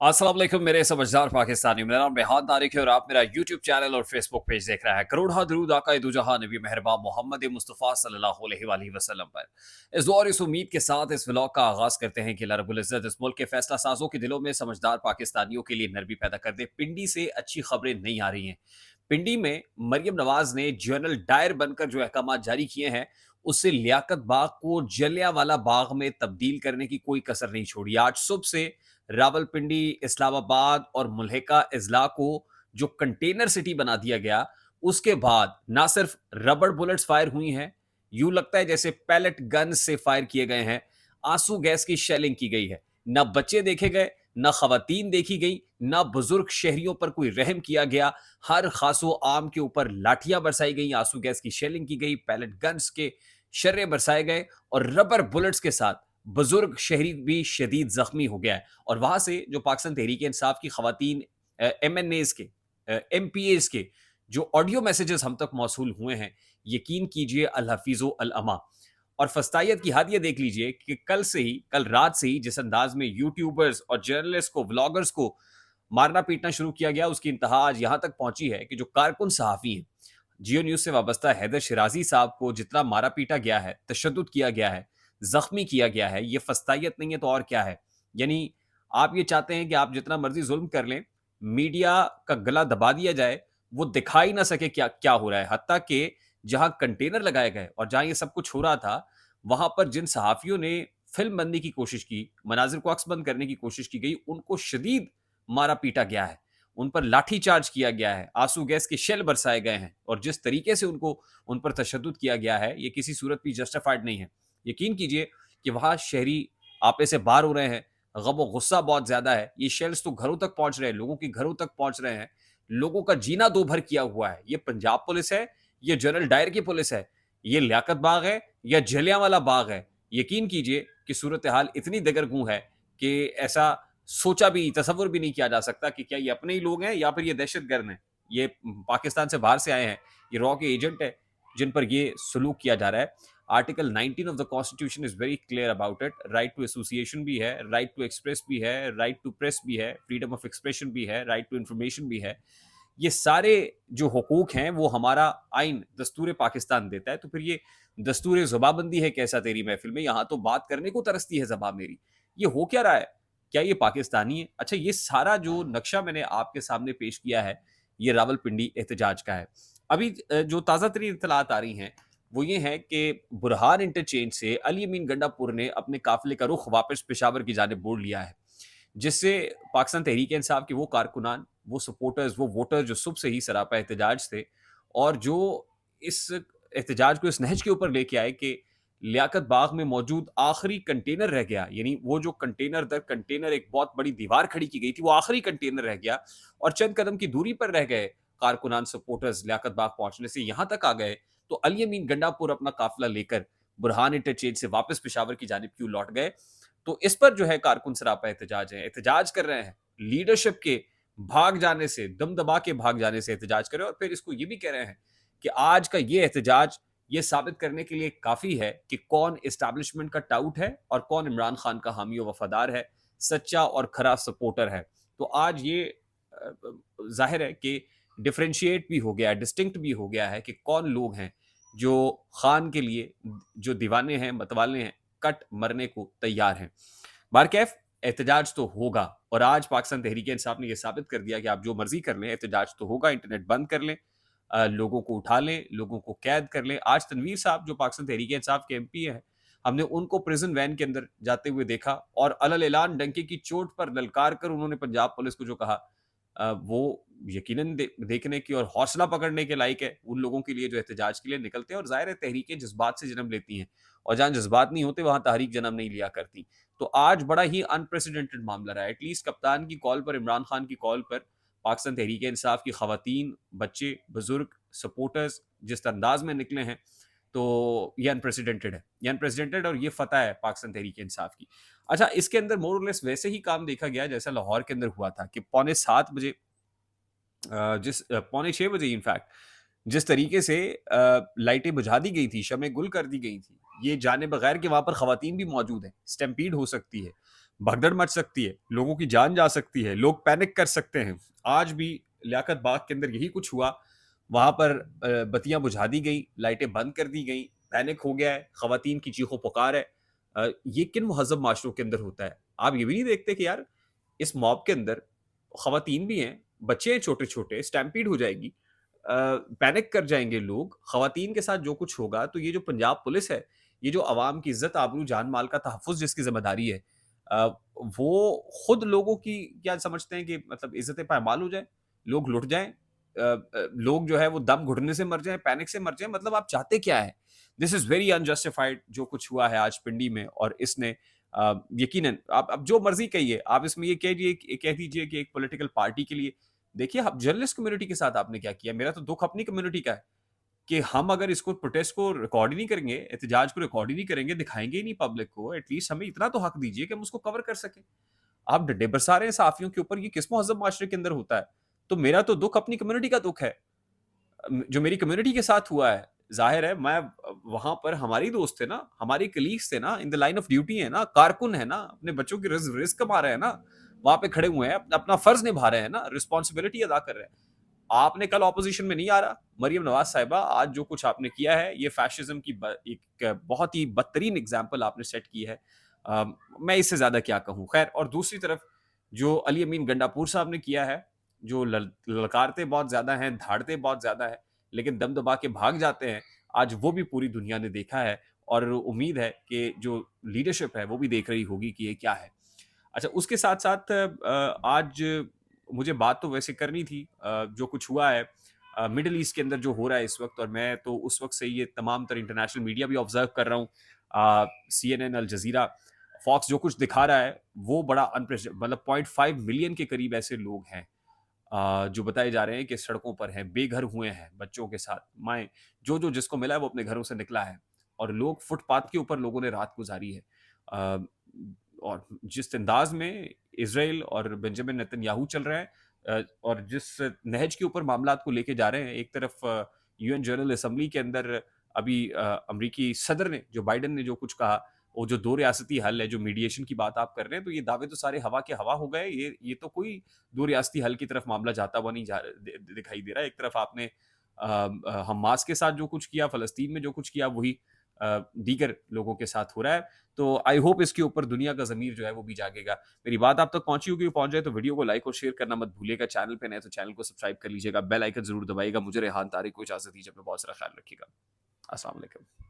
अस्सलाम वालेकुम मेरे समझदार पाकिस्तानी। मेरा नाम रेहान तारिक है और आप मेरा यूट्यूब चैनल और फेसबुक पेज देख रहे हैं। करोड़ा दरूद आका दो जहां नबी मेहरबान मोहम्मद मुस्तफ़ा सल्लल्लाहु अलैहि वसल्लम पर। इस दुआ और इस उम्मीद के साथ इस व्लॉग का आगाज करते हैं कि अल्लाह रब्बुल इज्जत इस मुल्क के फैसला साजों के दिलों में समझदार पाकिस्तानियों के लिए नरमी पैदा कर दे। पिंडी से अच्छी खबरें नहीं आ रही हैं। पिंडी में मरियम नवाज ने जनरल डायर बनकर जो अहकाम जारी किए हैं, उससे लियाकत बाग को जलियांवाला बाग में तब्दील करने की कोई कसर नहीं छोड़ी। आज सुबह से रावलपिंडी, इस्लामाबाद और मुल्हिका अजला को जो कंटेनर सिटी बना दिया गया, उसके बाद ना सिर्फ रबड़ बुलेट्स फायर हुई हैं, यूं लगता है जैसे पैलेट गन से फायर किए गए हैं। आंसू गैस की शेलिंग की गई है। ना बच्चे देखे गए, ना खवातीन देखी गई, ना बुजुर्ग शहरियों पर कोई रहम किया गया। हर खासो आम के ऊपर लाठियां बरसाई गई, आंसू गैस की शेलिंग की गई, पैलेट गन्स के शर्रे बरसाए गए और रबर बुलेट्स के साथ बुजुर्ग शहरी भी शदीद जख्मी हो गया है। और वहां से जो पाकिस्तान तहरीक इंसाफ की खवातीन MNAs के MPAs के जो ऑडियो मैसेजेस हम तक मौसूल हुए हैं, यकीन कीजिए अल हफीज़ो अल अमा। और फस्तायत की हद ये देख लीजिए कि कल रात से ही जिस अंदाज में यूट्यूबर्स और जर्नलिस्ट को, व्लॉगर्स को मारना पीटना शुरू किया गया, उसकी इंतहा आज यहां तक पहुंची है कि जो कारकुन सहाफ़ी हैं, जियो न्यूज से वाबस्ता हैदर शिराजी साहब को जितना मारा पीटा गया है, तशद्दुद किया गया है, जख्मी किया गया है, ये फस्तायत नहीं है तो और क्या है। यानी आप ये चाहते हैं कि आप जितना मर्जी जुल्म कर लें, मीडिया का गला दबा दिया जाए, वो दिखाई ना सके क्या क्या हो रहा है। हत्ता कि जहां कंटेनर लगाए गए और जहां ये सब कुछ हो रहा था, वहां पर जिन सहाफियों ने फिल्म बनने की कोशिश की, मनाजिर को अक्स बंद करने की कोशिश की गई, उनको शदीद मारा पीटा गया है, उन पर लाठी चार्ज किया गया है, आंसू गैस के शेल बरसाए गए हैं और जिस तरीके से उन पर तशद्दुद किया गया है, ये किसी सूरत भी जस्टिफाइड नहीं है। यकीन कीजिए कि वहां शहरी आपे से बाहर हो रहे हैं, गम गुस्सा बहुत ज्यादा है। ये शेल्स तो घरों तक पहुंच रहे हैं, लोगों के घरों तक पहुंच रहे हैं, लोगों का जीना दो भर किया हुआ है। ये पंजाब पुलिस है, ये जनरल डायर की पुलिस है, ये लियाकत बाग है या जलियांवाला बाग है। यकीन कीजिए कि सूरत हाल इतनी दगरगू है कि ऐसा सोचा भी, तसव्वुर भी नहीं किया जा सकता कि क्या ये अपने ही लोग हैं या फिर ये दहशतगर्द हैं। ये पाकिस्तान से बाहर से आए हैं, ये रॉ के एजेंट है जिन पर ये सलूक किया जा रहा है। Article 19 of the constitution is very clear about it. Right to association भी है, राइट टू एक्सप्रेस भी है, राइट टू प्रेस भी है, फ्रीडम ऑफ एक्सप्रेशन भी है, राइट टू इंफॉर्मेशन भी है। ये सारे जो हुकूक हैं वो हमारा आइन दस्तूर पाकिस्तान देता है। तो फिर ये दस्तूर ज़बाबंदी है कैसा तेरी महफिल में, यहाँ तो बात करने को तरसती है ज़बान मेरी। ये हो क्या रहा है? क्या ये पाकिस्तानी है? अच्छा, ये सारा जो नक्शा मैंने आपके सामने पेश किया है, ये रावलपिंडी एहतजाज का है। अभी जो ताज़ा तरीन इत्तलात आ रही हैं, वो ये हैं कि बुरहान इंटरचेंज से अली अमीन गंडापुर ने अपने काफ़िले का रुख वापस पेशावर की जानिब मोड़ लिया है। जिससे पाकिस्तान तहरीक इंसाफ के वो कारकुनान, वो सपोर्टर्स, वो वोटर जो सुबह से ही सरापा एहतजाज थे और जो इस एहतजाज को इस नहज के ऊपर लेके आए कि लियाकत बाग में मौजूद आखिरी कंटेनर रह गया, यानी वो जो कंटेनर दर कंटेनर एक बहुत बड़ी दीवार खड़ी की गई थी, वो आखिरी कंटेनर रह गया और चंद कदम की दूरी पर रह गए कारकुनान सपोर्टर्स लियाकत बाग पहुंचने से यहाँ तक आ गए। तो अली अमीन गंडापुर अपना काफिला लेकर बुरहान इंटरचेंज से वापस पेशावर की जानिब क्यों लौट गए? तो इस पर जो है कारकुन सरापा एहतजाज है, एहतजाज कर रहे हैं लीडरशिप के भाग जाने से, दम दबा के भाग जाने से एहतजाज कर रहे हैं और फिर इसको ये भी कह रहे हैं कि आज का ये एहतजाज ये साबित करने के लिए काफी है कि कौन इस्टेब्लिशमेंट का टाउट है और कौन इमरान खान का हामी और वफादार है, सच्चा और खरा सपोर्टर है। तो आज ये जाहिर है कि डिफ्रेंशिएट भी हो गया है, डिस्टिंक्ट भी हो गया है कि कौन लोग हैं जो खान के लिए जो दीवाने हैं, मतवाले हैं, कट मरने को तैयार हैं। बारकैफ एहतजाज तो होगा और आज पाकिस्तान तहरीक इंसाफ ने यह साबित कर दिया कि आप जो मर्जी कर लें, एहतजाज तो होगा। इंटरनेट बंद कर लें, लोगों को उठा लें, लोगों को कैद कर लें। आज तनवीर साहब जो पाकिस्तान तहरीक इंसाफ के MP हैं, हमने उनको प्रिजन वैन के अंदर जाते हुए देखा और अलल ऐलान डंके की चोट पर ललकार कर उन्होंने पंजाब पुलिस को जो कहा, वो यकीनन देखने की और हौसला पकड़ने के लायक है उन लोगों के लिए जो एहतजाज के लिए निकलते हैं। और जाहिर है तहरीकें जज्बात से जन्म लेती हैं और जहाँ जज्बात नहीं होते वहां तहरीक जन्म नहीं लिया करती। तो आज बड़ा ही अनप्रेसिडेंटेड मामला रहा है। एटलीस्ट कप्तान की कॉल पर, इमरान खान की कॉल पर पाकिस्तान तहरीक इंसाफ की खवातीन, बच्चे, बुजुर्ग, सपोर्टर्स जिस अंदाज में निकले हैं, तो ये अनप्रेसिडेंटेड है। ये अनप्रेसिडेंटेड और ये फतह है पाकिस्तान तहरीक इंसाफ की। अच्छा, इसके अंदर मोर और लेस वैसे ही काम देखा गया जैसा लाहौर के अंदर हुआ था कि पौने 7 बजे, पौने 6 बजे इनफैक्ट जिस तरीके से लाइटें बुझा दी गई थी, शमें गुल कर दी गई थी, ये जाने बगैर कि वहां पर खवातीन भी मौजूद हैं, स्टैम्पीड हो सकती है। भगदड़ मच सकती है, लोगों की जान जा सकती है, लोग पैनिक कर सकते हैं। आज भी लियाकत बाग के अंदर यही कुछ हुआ। वहाँ पर बत्तियाँ बुझा दी गई, लाइटें बंद कर दी गई, पैनिक हो गया है, खवातीन की चीखों-पुकार है। ये किन मुहज़्ज़ब माशरों के अंदर होता है? आप ये भी नहीं देखते कि यार इस मॉब के अंदर खवातीन भी हैं, बच्चे हैं छोटे-छोटे, स्टैम्पीड हो जाएगी। पैनिक कर जाएँगे लोग, खवातीन के साथ जो कुछ होगा, तो ये जो पंजाब पुलिस है, ये जो अवाम की इज़्ज़त, आबरू, जान-माल का तहफ़्फ़ुज़ जिसकी ज़िम्मेदारी है, अ, वो खुद लोगों की क्या समझते हैं कि मतलब इज़्ज़तें पायमाल हो जाएँ, लोग लुट जाएँ, लोग जो है वो दम घुटने से मर जाएँ, पैनिक से मर जाएँ, मतलब आप चाहते क्या हैं? दिस इज़ वेरी अनजस्टिफाइड जो कुछ हुआ है आज पिंडी में, और इसने यकीनन आप अब जो मर्ज़ी कहिए, आप इसमें ये कह दीजिए कि एक पॉलिटिकल पार्टी के लिए, देखिए अब जर्नलिस्ट कम्युनिटी के साथ आपने क्या किया? मेरा तो दुःख अपनी कम्युनिटी का है कि हम अगर इसको प्रोटेस्ट को रिकॉर्ड ही नहीं करेंगे, एहतजाज को रिकॉर्ड ही नहीं करेंगे, दिखाएँगे ही नहीं पब्लिक को, एटलीस्ट हमें इतना तो हक दीजिए कि हम उसको कवर कर सकें। आप डंडे बरसा रहे हैं सहाफ़ियों के ऊपर, ये किस मुहज़्ज़ब माशरे के अंदर होता है? तो मेरा तो दुःख अपनी कम्युनिटी का दुःख है। जो मेरी कम्युनिटी के साथ हुआ है, ज़ाहिर है मैं वहाँ पर हमारे ही दोस्त थे ना, हमारे कलीग्स थे ना, in the line of duty है ना, कारकुन है ना, अपने बच्चों की रिज़्क कमा रहे हैं ना, वहाँ पे खड़े हुए हैं, अपना फ़र्ज़ निभा रहे हैं ना, रिस्पॉन्सिबिलिटी अदा कर रहे हैं। आपने कल ऑपोज़िशन में नहीं आ रहा, मरियम नवाज़ साहिबा, आज जो कुछ आपने किया है, ये फ़ैशिज़्म की एक बहुत ही बदतरीन एग्ज़ाम्पल आपने सेट की है। अ, मैं इससे ज़्यादा क्या कहूँ? ख़ैर, और दूसरी तरफ जो अली अमीन गंडापुर साहब ने किया है, जो ललकारते बहुत ज़्यादा हैं, धाड़ते बहुत ज़्यादा है, लेकिन दम दबा के भाग जाते हैं, आज वो भी पूरी दुनिया ने देखा है, और उम्मीद है कि जो लीडरशिप है, वो भी देख रही होगी कि ये क्या है। अच्छा, उसके साथ-साथ आज मुझे बात तो वैसे करनी थी, जो कुछ हुआ है मिडल ईस्ट के अंदर जो हो रहा है इस वक़्त, और मैं तो उस वक़्त से ये तमाम तर इंटरनेशनल मीडिया भी ऑब्ज़र्व कर रहा हूँ। सीएनएन, अल जज़ीरा, फॉक्स जो कुछ दिखा रहा है, वो बड़ा मतलब 0.5 मिलियन के करीब ऐसे लोग हैं जो बताए जा रहे हैं कि सड़कों पर हैं, बेघर हुए हैं, बच्चों के साथ, माएँ, जो-जो जिसको मिला है वो अपने घरों से निकला है, और लोग फुटपाथ के ऊपर लोगों ने रात गुज़ारी है। अ, और जिस अंदाज़ में इज़राइल और बेंजामिन नेतन्याहू चल रहे हैं, और जिस नहज के ऊपर मामलात को लेके जा रहे हैं, एक तरफ यूएन जनरल असेंबली के अंदर अभी अमेरिकी सदर ने, जो बाइडेन ने जो कुछ कहा, वो जो 2 रियासती हल है, जो मीडिएशन की बात आप कर रहे हैं, तो ये दावे तो सारे हवा के हवा हो गए। ये तो कोई 2 रियासती हल की तरफ मामला जाता हुआ नहीं दिखाई दे रहा है। एक तरफ आपने हमास के साथ जो कुछ किया, फ़लस्तीन में जो कुछ किया, वही दीगर लोगों के साथ हो रहा है। तो आई होप इसके ऊपर दुनिया का ज़मीर जो है वो भी जागेगा। मेरी बात आप तक पहुँची होगी, पहुँच जाए तो वीडियो को लाइक और शेयर करना मत भूलिएगा। चैनल पे नए हैं तो चैनल को सब्सक्राइब कर लीजिएगा। बेल आइकन ज़रूर दबाइएगा। मुझे रेहान तारिक को इजाज़त दीजिए। अपना बहुत सारा ख़्याल रखिएगा। अस्सलाम वालेकुम।